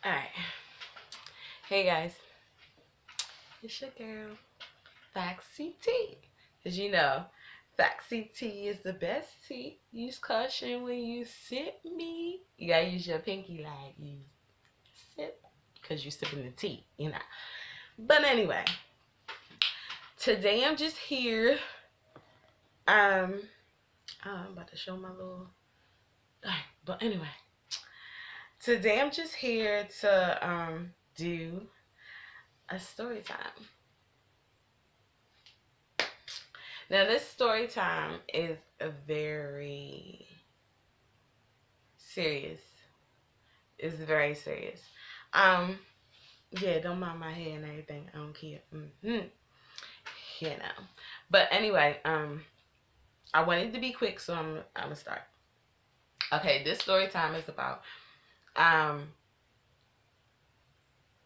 Alright. Hey guys. It's your girl, FoxxiTee. As you know, FoxxiTee is the best tea. Use caution when you sip me. You gotta use your pinky like you sip. Because you're sipping the tea, you know. But anyway. Today I'm just here. I'm about to show my little... Alright, but anyway. Today I'm just here to do a story time. Now this story time is a very serious. It's very serious. Yeah, don't mind my hair and everything. I don't care. You know. But anyway, I wanted to be quick, so I'm gonna start. Okay, this story time is about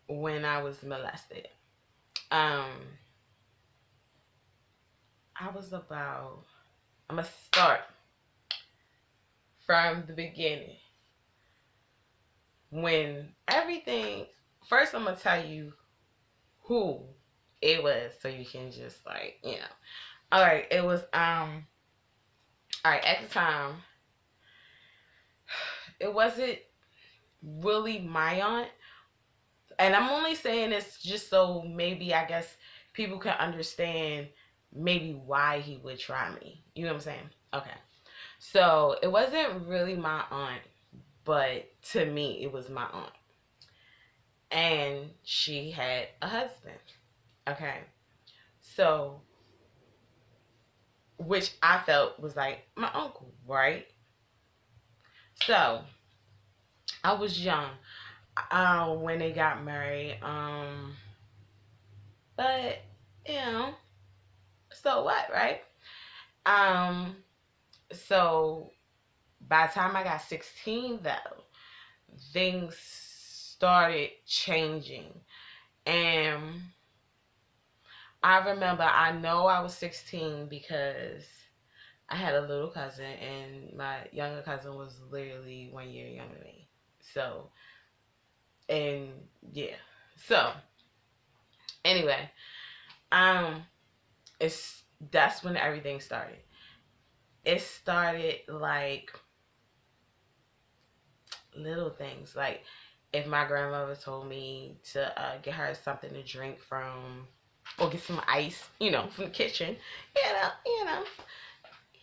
when I was molested. I was about... I'm gonna start from the beginning. When everything... First, I'm gonna tell you who it was, so you can just like, you know. All right, it was all right, at the time, it wasn't really my aunt, and I'm only saying this just so maybe I guess people can understand maybe why he would try me. You know what I'm saying? Okay. So it wasn't really my aunt, but to me it was my aunt. And she had a husband. Okay. So, which I felt was like my uncle, right? So, I was young when they got married. But, you know, so what, right? So by the time I got 16 though, things started changing. And I remember, I know I was 16 because I had a little cousin, and my younger cousin was literally 1 year younger than me. So, and yeah. So, anyway, that's when everything started. It started like little things, like if my grandmother told me to get her something to drink from, or get some ice, you know, from the kitchen,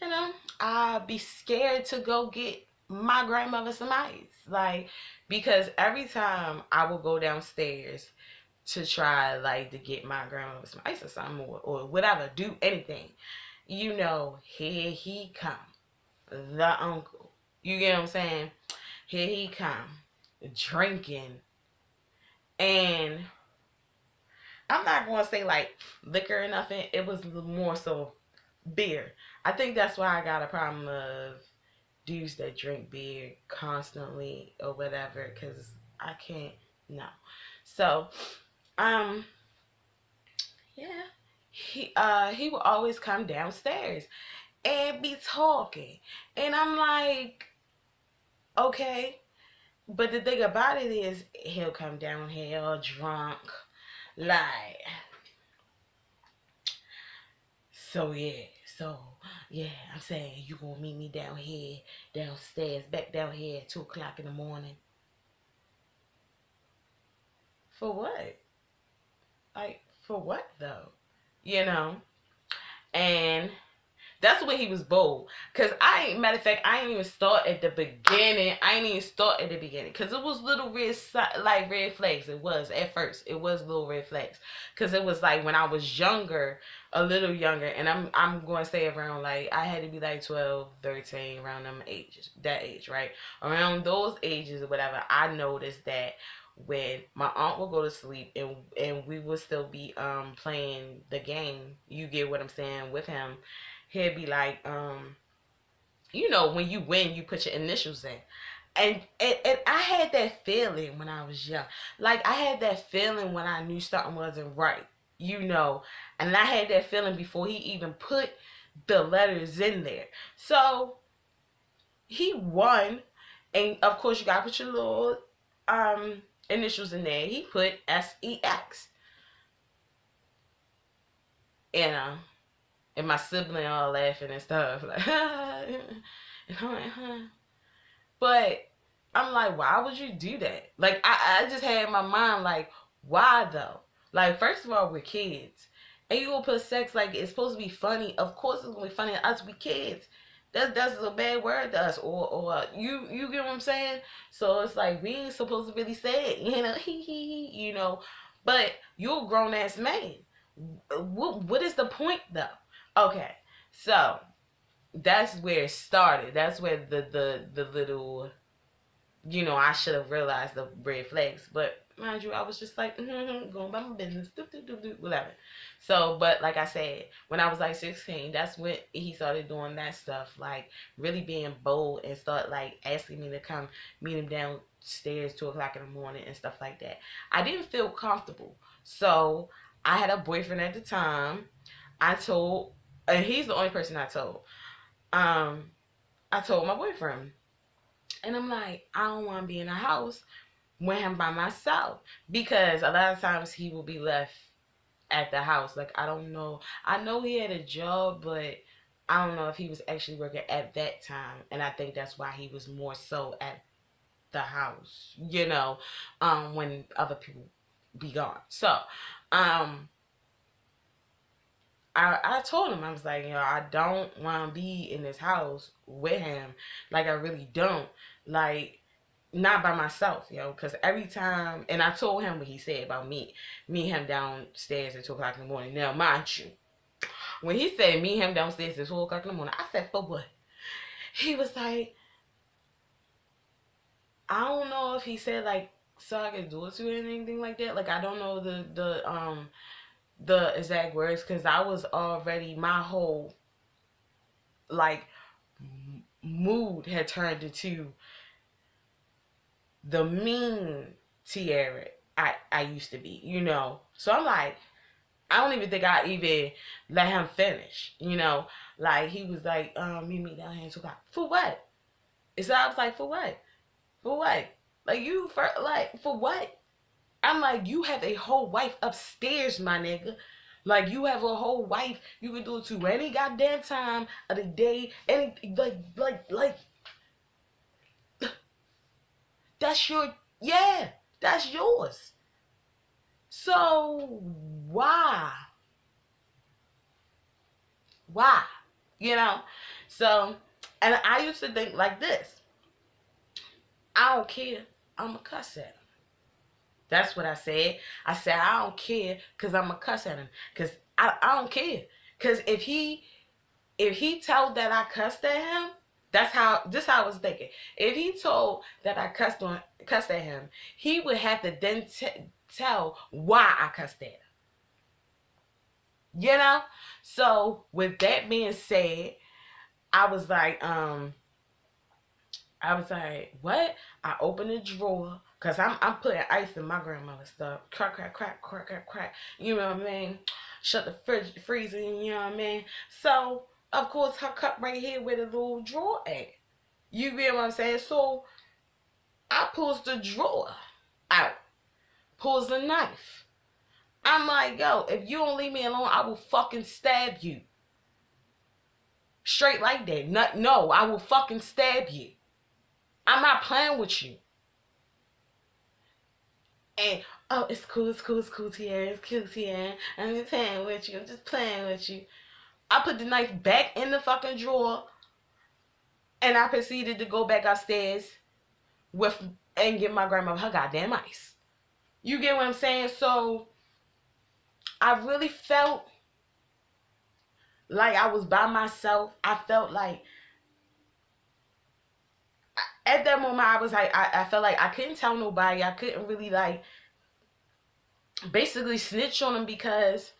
you know, I'd be scared to go get my grandmother some ice, like, because every time I would go downstairs to try, like, to get my grandmother some ice or something, or whatever, do anything, you know, here he come, the uncle. You get what I'm saying? Here he come, drinking. And I'm not going to say like liquor or nothing. It was more so beer. I think that's why I got a problem of dudes that drink beer constantly or whatever, because I can't, no. So, yeah, he would always come downstairs and be talking. And I'm like, okay. But the thing about it is, he'll come down here all drunk, like, so yeah, I'm saying, you gonna meet me down here, downstairs, back down here at 2 o'clock in the morning. For what? Like, for what though? You know? And that's when he was bold. Because matter of fact, I ain't even start at the beginning. Because it was little red flags. It was, at first. It was little red flags. Because it was like when I was younger, a little younger. And I'm going to say around, like, I had to be like 12, 13, around them ages. That age, right? Around those ages or whatever, I noticed that when my aunt would go to sleep and we would still be playing the game, you get what I'm saying, with him, he'd be like, you know, when you win, you put your initials in. And I had that feeling when I was young. Like, I had that feeling when I knew something wasn't right, you know. And I had that feeling before he even put the letters in there. So, he won. And, of course, you got to put your little initials in there. He put SEX. You know, and my sibling all laughing and stuff like, and I'm like, huh. But I'm like, why would you do that? Like, I just had in my mind, like, why though? Like, first of all, we're kids. And you gonna put sex like it's supposed to be funny. Of course it's gonna be funny to us, we kids. That's a bad word to us. Or you get what I'm saying? So it's like we ain't supposed to really say it, you know, you know. But you're a grown ass man. What is the point though? Okay. So that's where it started. That's where the little, you know, I should have realized the red flags. But mind you, I was just like, going by my business, whatever. So, but like I said, when I was like 16, that's when he started doing that stuff, like really being bold and start like asking me to come meet him downstairs 2 o'clock in the morning and stuff like that. I didn't feel comfortable. So I had a boyfriend at the time. I told, and he's the only person I told. I told my boyfriend. And I'm like, I don't want to be in a house with him by myself. Because a lot of times he will be left at the house. Like, I don't know. I know he had a job, but I don't know if he was actually working at that time. And I think that's why he was more so at the house, you know, when other people be gone. So, I told him, I was like, you know, I don't want to be in this house with him. Like, I really don't. Like, not by myself, yo. Because every time, and I told him what he said about me him downstairs at 2 o'clock in the morning. Now, mind you, when he said me him downstairs at 2 o'clock in the morning, I said, for what? He was like, I don't know if he said, like, so I could do it to it or anything like that. Like, I don't know the exact words, because I was already, my whole like mood had turned into the mean Tierra I used to be, you know. So I'm like, I don't even think I even let him finish, you know. Like, he was like, meet me down here at 2 o'clock. For what? And so I was like, for what? For what? Like, you for, like, for what? I'm like, you have a whole wife upstairs, my nigga. Like, you have a whole wife. You can do it to any goddamn time of the day. Any, like, that's your, yeah, that's yours. So, why? Why? You know? So, and I used to think like this. I don't care. I'm a cuss at him. That's what I said. I said, I don't care because I'm a cuss at him. Because I don't care. Because if he told that I cussed at him, this how I was thinking. If he told that I cussed at him, he would have to then tell why I cussed at him. You know? So with that being said, I was like, what? I opened the drawer, cause I'm putting ice in my grandmother's stuff. Crack, crack, crack, crack, crack, crack. You know what I mean? Shut the freezer. You know what I mean? So of course her cup right here where the little drawer at. You get what I'm saying? So I pulls the drawer out, pulls the knife. I'm like, yo, if you don't leave me alone, I will fucking stab you. Straight like that. No, I will fucking stab you. I'm not playing with you. And, oh, it's cool, Tierra. It's cool, Tierra. I'm just playing with you. I'm just playing with you. I put the knife back in the fucking drawer. And I proceeded to go back upstairs and give my grandma her goddamn ice. You get what I'm saying? So, I really felt like I was by myself. I felt like, at that moment, I was like, I felt like I couldn't tell nobody. I couldn't really, like, basically snitch on him because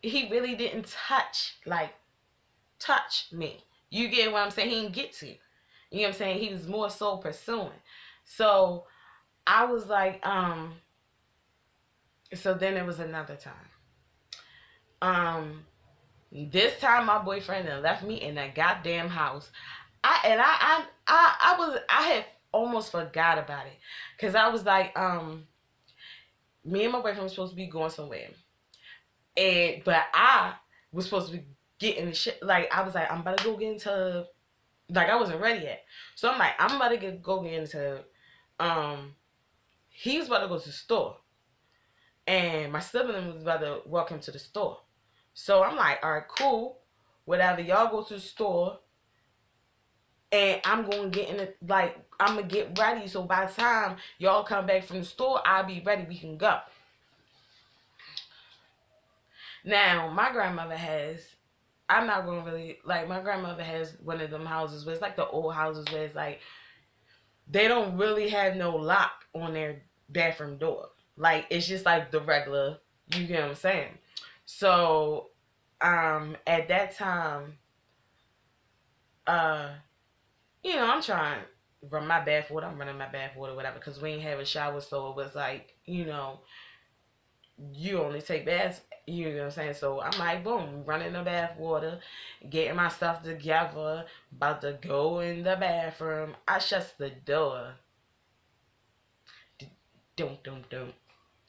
he really didn't touch me. You get what I'm saying? He didn't get to. You know what I'm saying? He was more so pursuing. So I was like, so then it was another time. This time my boyfriend had left me in that goddamn house. I almost forgot about it. Cause I was like, me and my boyfriend was supposed to be going somewhere. But I was supposed to be getting the shit. Like, I was like, I'm about to go get into, like, I wasn't ready yet. So I'm like, I'm about to go get into, he was about to go to the store. And my sibling was about to walk him to the store. So I'm like, all right, cool. Whatever, y'all go to the store. And I'm going to get in it, like, I'm going to get ready. So by the time y'all come back from the store, I'll be ready. We can go. Now, my grandmother has, I'm not going to really, like, my grandmother has one of them houses where it's like the old houses where it's like, they don't really have no lock on their bathroom door. Like, it's just like the regular, you get what I'm saying? So, at that time, you know, I'm trying to run my bath water. I'm running my bath water, whatever, because we ain't have a shower, so it was like, you know, you only take baths, you know what I'm saying? So I'm like, boom, running the bath water, getting my stuff together, about to go in the bathroom. I shut the door. Don't.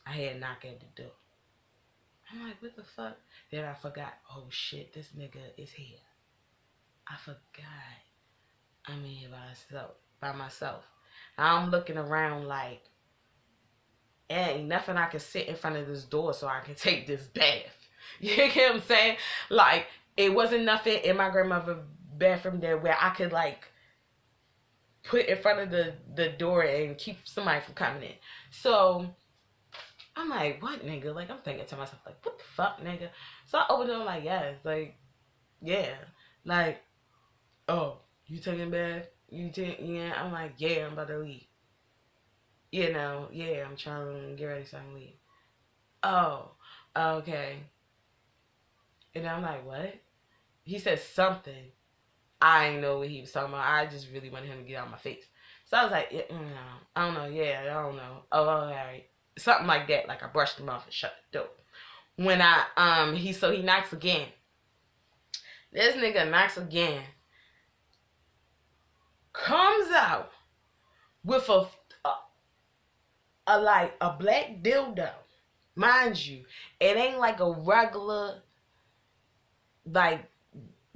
I had a knock at the door. I'm like, what the fuck? Then I forgot, oh shit, this nigga is here. I forgot I'm in here by myself. I'm looking around like, ain't nothing I can sit in front of this door so I can take this bath. You get what I'm saying? Like, it wasn't nothing in my grandmother's bathroom there where I could, like, put in front of the door and keep somebody from coming in. So, I'm like, what, nigga? Like, I'm thinking to myself, like, what the fuck, nigga? So I opened it, I'm like, yes, like, yeah. Like, oh, you taking a bath? Yeah? I'm like, yeah, I'm about to leave. You know, yeah, I'm trying to get ready so I can leave. Oh, okay. And I'm like, what? He said something. I didn't know what he was talking about. I just really wanted him to get out of my face. So I was like, yeah, no, I don't know. Yeah, I don't know. Oh, all right. Something like that. Like I brushed him off and shut the door. When he knocks again. This nigga knocks again. Comes out with a black dildo. Mind you, it ain't like a regular, like,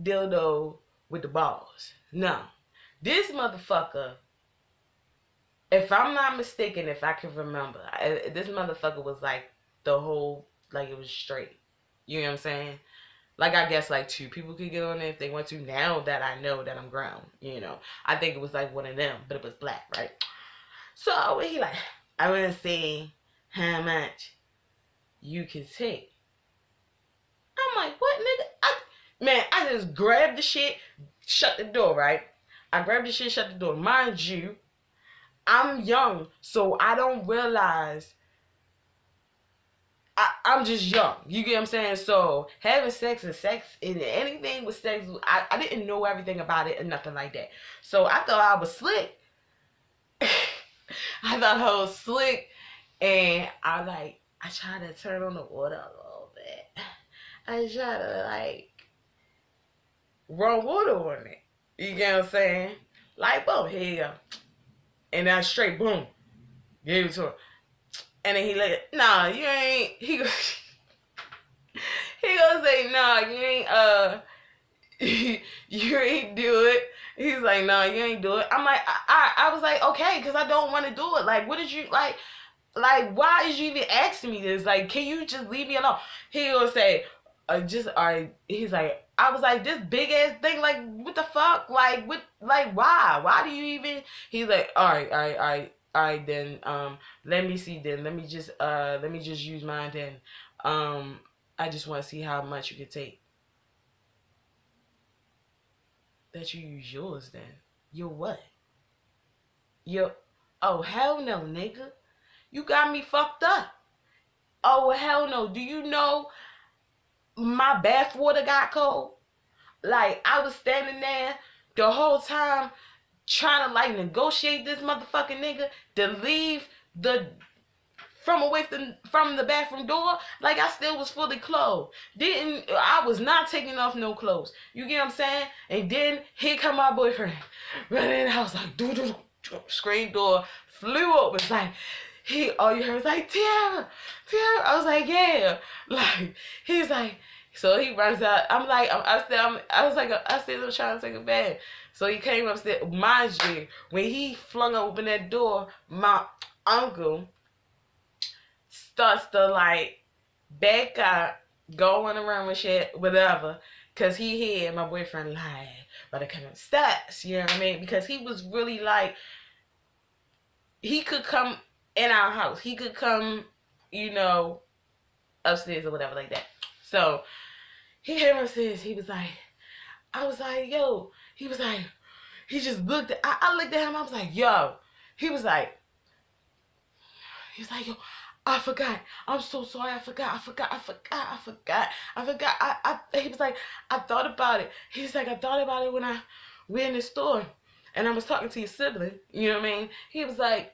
dildo with the balls. No. This motherfucker, if I'm not mistaken, if I can remember, this motherfucker was like the whole, like it was straight. You know what I'm saying? Like, I guess like two people could get on it if they want to. Now that I know that I'm grown, you know. I think it was like one of them, but it was black, right? So he like, I want to see how much you can take. I'm like, what, nigga? I just grabbed the shit, shut the door, right? I grabbed the shit, shut the door. Mind you, I'm young, so I don't realize. I'm just young. You get what I'm saying? So having sex and anything with sex, I didn't know everything about it and nothing like that. So I thought I was slick. I thought I was slick, and I tried to turn on the water a little bit. I tried to like run water on it. You get what I'm saying? Like, boom, here you go. And then straight, boom, gave it to him. And then he like, nah, you ain't, he gonna say, nah, you ain't, you ain't do it. He's like, nah, you ain't do it. I'm like, I was like, okay, because I don't want to do it. Like, what did you, like, why is you even asking me this? Like, can you just leave me alone? He gonna say, he's like, I was like, this big ass thing, like, what the fuck? Like, what, like, why? Why do you even, he's like, all right, then, let me see then. Let me just use mine then. I just want to see how much you can take. That you use yours then. Your what? Oh, hell no, nigga. You got me fucked up. Oh, hell no. Do you know my bath water got cold? Like, I was standing there the whole time trying to, like, negotiate this motherfucking nigga to leave from the bathroom door. Like, I still was fully clothed. I was not taking off no clothes. You get what I'm saying? And then here come my boyfriend running in the house like, do. screen door flew open. It's like, all you heard was like, Tierra, Tierra. I was like, yeah. Like, he's like, so he runs out. I'm like, I was like, upstairs, I'm trying to take a bath. So he came upstairs. Mind you, when he flung open that door, my uncle starts to like back up, going around with shit, whatever. Cause he hear my boyfriend lie by the coming steps, you know what I mean? Because he was really like, he could come in our house. He could come, you know, upstairs or whatever like that. So he came upstairs. He was like, I was like, yo. He was like, he just looked at, I looked at him. I was like, yo. He was like, yo, I forgot. I'm so sorry. I forgot. He was like, I thought about it. He's like, I thought about it when we're in the store and I was talking to your sibling. You know what I mean? He was like,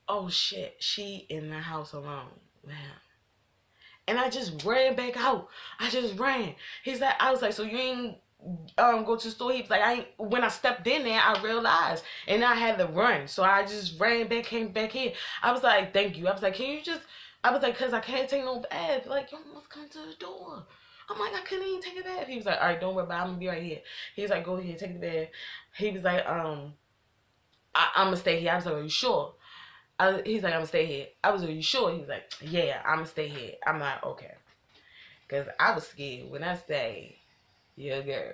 oh shit, she in the house alone. Man. And I just ran back out. I just ran. He's like, I was like, so you ain't go to the store? He was like, when I stepped in there, I realized and I had to run. So I just ran back, came back here. I was like, thank you. I was like, can you just, I was like, cause I can't take no bath. Like, you must come to the door. I'm like, I couldn't even take a bath. He was like, all right, don't worry about it. I'm gonna be right here. He was like, go ahead, take the bath. He was like, I'm gonna stay here. I was like, are you sure? He's like, I'm gonna stay here. I was like, are you sure? He was like, yeah, I'm gonna stay here. I'm like, okay. Because I was scared when I say, your girl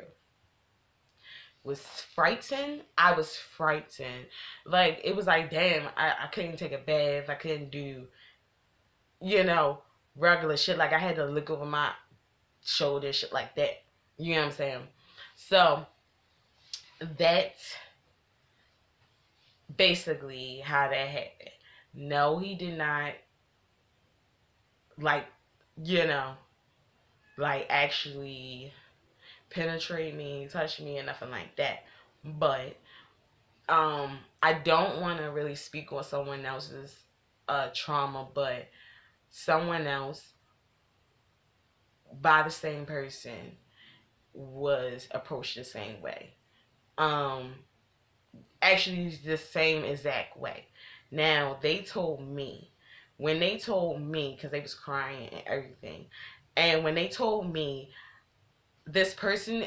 was frightened. I was frightened. Like, it was like, damn, I couldn't take a bath. I couldn't do, you know, regular shit. Like, I had to look over my shoulder, shit like that. You know what I'm saying? So, that's basically how that happened. No, he did not, like, you know, like, actually penetrate me, touch me, and nothing like that. But, I don't want to really speak on someone else's trauma, but someone else by the same person was approached the same way. Actually, the same exact way. Now, they told me, when they told me, because they was crying and everything, and when they told me this person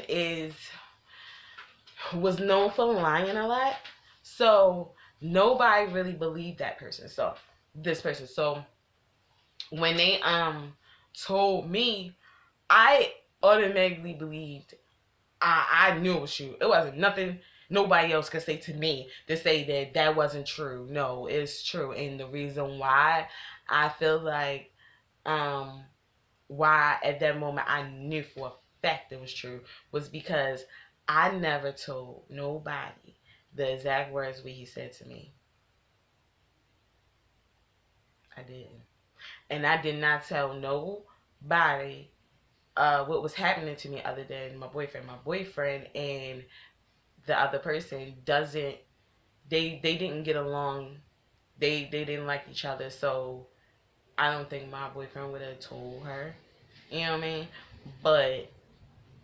was known for lying a lot, so nobody really believed that person. So this person. So when they told me, I automatically believed. I knew it was true. It wasn't nothing nobody else could say to me to say that wasn't true. No, it's true. And the reason why I feel like why at that moment I knew for a fact it was true was because I never told nobody the exact words what he said to me. I didn't. And I did not tell nobody what was happening to me other than my boyfriend. My boyfriend and the other person they didn't get along. They didn't like each other, so I don't think my boyfriend would have told her. You know what I mean? But,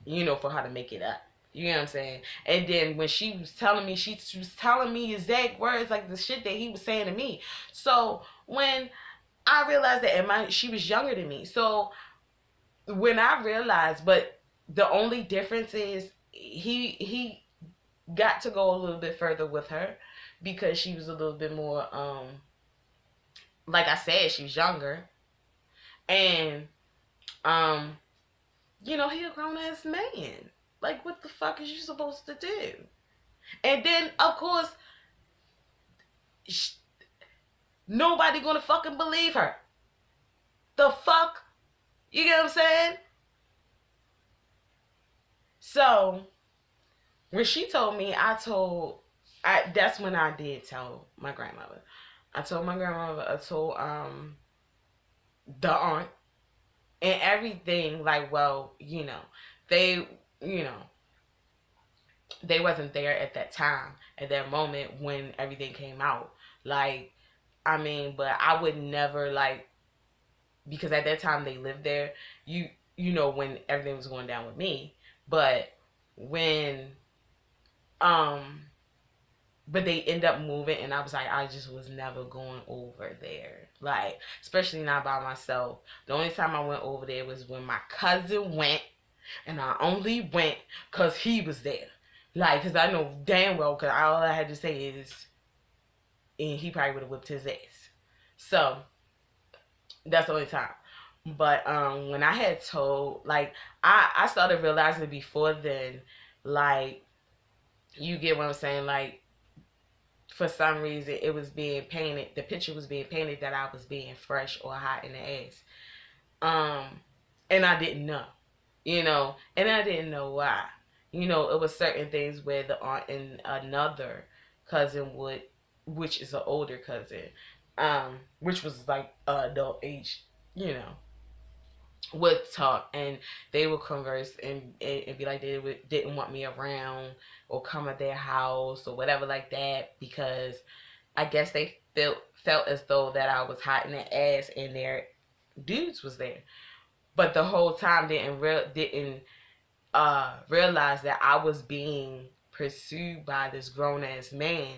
you know, for her to make it up. You know what I'm saying? And then when she was telling me exact words like the shit that he was saying to me. So when I realized that, and she was younger than me. So when I realized, but the only difference is he got to go a little bit further with her because she was a little bit more, like I said, she was younger. And, you know, he a grown-ass man. Like, what the fuck is you supposed to do? And then, of course, nobody gonna fucking believe her. The fuck? You get what I'm saying? So, when she told me, that's when I did tell my grandmother. I told my grandmother, I told, the aunt, and everything, like, well, you know, they wasn't there at that time, at that moment when everything came out. Like, I mean, but I would never, like, because at that time they lived there, you know, when everything was going down with me. But when Um, but they end up moving, and I was like, I just was never going over there, like, especially not by myself. The only time I went over there was when my cousin went, and I only went because he was there, like, because I know damn well, because all I had to say is, and he probably would have whipped his ass. So that's the only time. But when I had told, like, I started realizing before then, like, you get what I'm saying, like, for some reason it was being painted, the picture was being painted that I was being fresh or hot in the ass. And I didn't know, and I didn't know why. It was certain things where the aunt and another cousin would, which is an older cousin, which was like adult age, you know, would talk, and they would converse, and be like didn't want me around or come at their house or whatever like that, because I guess they felt as though that I was hot in the ass and their dudes was there. But the whole time didn't realize that I was being pursued by this grown ass man,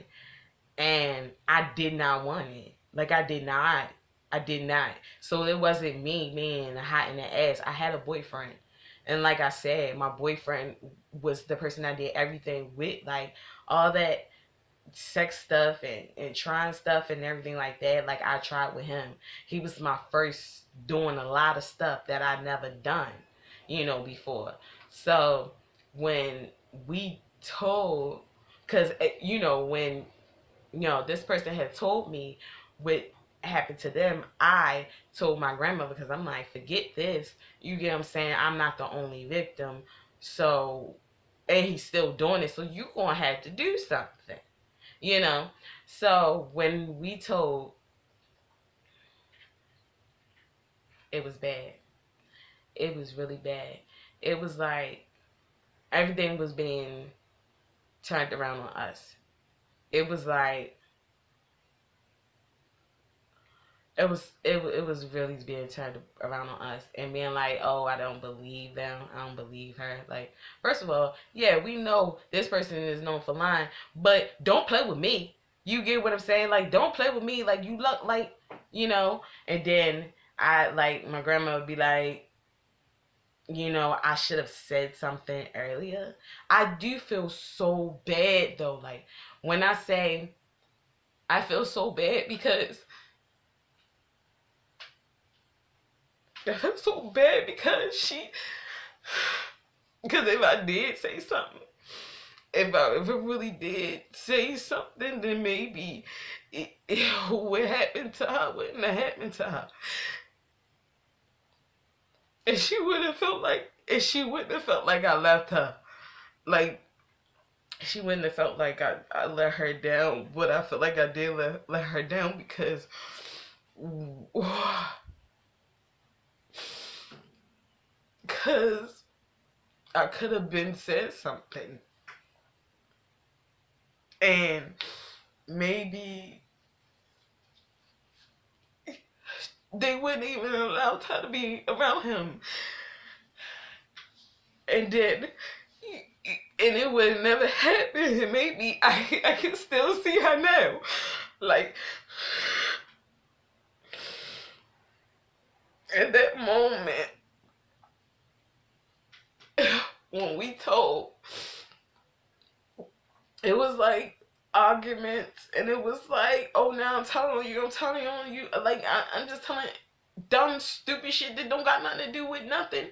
and I did not want it. Like, I did not. I did not. So it wasn't me being hot in the ass. I had a boyfriend. And like I said, my boyfriend was the person I did everything with. Like, all that sex stuff and trying stuff and everything like that, like, I tried with him. He was my first doing a lot of stuff that I never done, before. So when we told, because, when, this person had told me what happened to them, I told my grandmother, because I'm like, forget this. You get what I'm saying? I'm not the only victim. So, and he's still doing it. So you going to have to do something, you know? So when we told, it was bad. It was really bad. It was like everything was being turned around on us. It was like, it was really being turned around on us, and being like, oh, I don't believe them, I don't believe her. Like, first of all, yeah, we know this person is known for lying, but don't play with me. You get what I'm saying? Like, don't play with me. Like, you look like, and then I, like, my grandma would be like, I should have said something earlier. I do feel so bad though. Like, when I say I feel so bad, because I feel so bad because because if I did say something, if I really did say something, then maybe what happened to her wouldn't have happened to her. And she wouldn't have felt like I left her. Like, she wouldn't have felt like I let her down, but I felt like I did let her down, because because I could have been said something, and maybe they wouldn't even allow her to be around him, and then it would never happen. And maybe I can still see her now, like, at that moment when we told, it was like arguments, and it was like, oh, now I'm telling you, like, I'm just telling dumb, stupid shit that don't got nothing to do with nothing,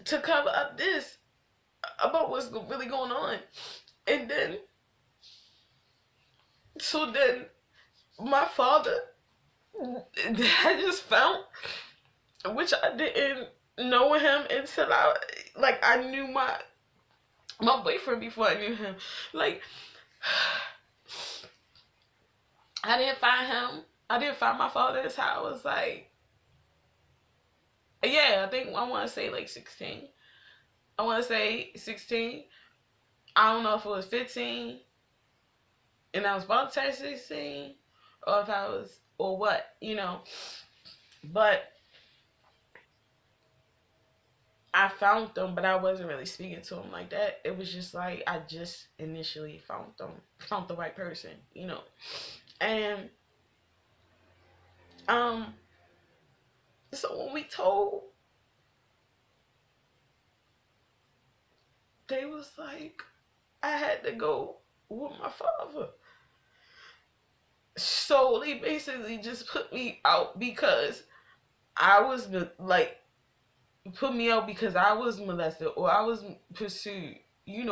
to cover up this about what's really going on. And then, so then, my father had just found, which I didn't know him until I knew my boyfriend before I knew him. Like, I didn't find him. I didn't find my father until I was like, yeah, I think I want to say like 16. I want to say 16. I don't know if it was 15 and I was about to turn 16, or if I was, or what, But I found them, but I wasn't really speaking to them like that. It was just like I just initially found the right person, you know. And um, so when we told, they was like, I had to go with my father. So they basically just put me out because I was like, put me out because I was molested or I was pursued, you know,